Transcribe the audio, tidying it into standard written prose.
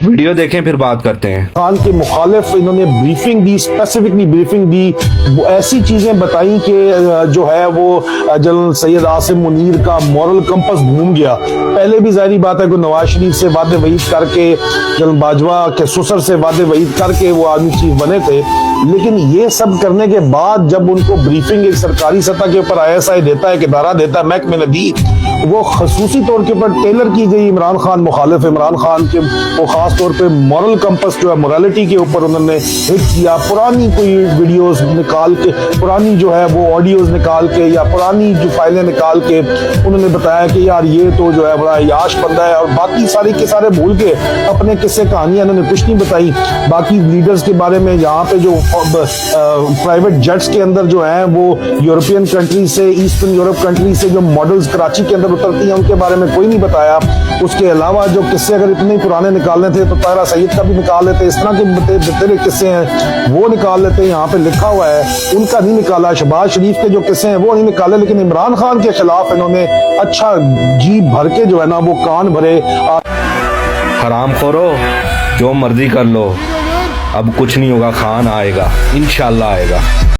Video देखें फिर बात करते हैं। खान के मुखालिफ इन्होंने ब्रीफिंग दी, स्पेसिफिकली ब्रीफिंग दी, वो ऐसी चीजें बताई कि जो है वो जनरल सैयद आसिम मुनीर का मॉरल कंपस घूम गया। पहले भी जाहिर बात है कि नवाज शरीफ से वादे वईद करके, जनरल बाजवा के ससुर से वादे वईद करके वो आर्मी चीफ बने थे, लेकिन ये सब करने के बाद जब उनको ब्रीफिंग एक सरकारी सतह के ऊपर ISI देता है, इदारा देता है, महकमे ने दी, वो खसूसी तौर के ऊपर टेलर की गई इमरान खान मुखालिफ, इमरान खान के वो खास तौर पे मॉरल कंपस जो है मोरालिटी के ऊपर उन्होंने हिट किया। पुरानी कोई वीडियोस निकाल के, पुरानी जो है वो ऑडियोज निकाल के या पुरानी जो फाइलें निकाल के उन्होंने बताया कि यार ये तो जो है बड़ा याश बंदा है, और बाकी सारी के सारे भूल के अपने किस्से कहानियां इन्होंने कुछ नहीं बताई। बाकी लीडर्स के बारे में यहाँ पे जो प्राइवेट जेट्स के अंदर जो है वो यूरोपियन कंट्री से, ईस्टर्न यूरोप कंट्री से जो मॉडल्स कराची के अंदर उतरती हैं उनके बारे में कोई नहीं बताया। उसके अलावा जो किस्से अगर इतने पुराने निकालने थे तो तारा सईद का भी निकाल लेते, इस तरह के तेरे किस्से हैं वो निकाल लेते, यहाँ पे लिखा हुआ है उनका नहीं निकाला। शहबाज शरीफ के जो किस्से हैं वो नहीं निकाले, लेकिन इमरान खान के खिलाफ इन्होंने अच्छा जी भर के जो है ना वो कान भरे। हराम खोरो, जो मर्जी कर लो, अब कुछ नहीं होगा, खान आएगा, इंशाल्लाह आएगा।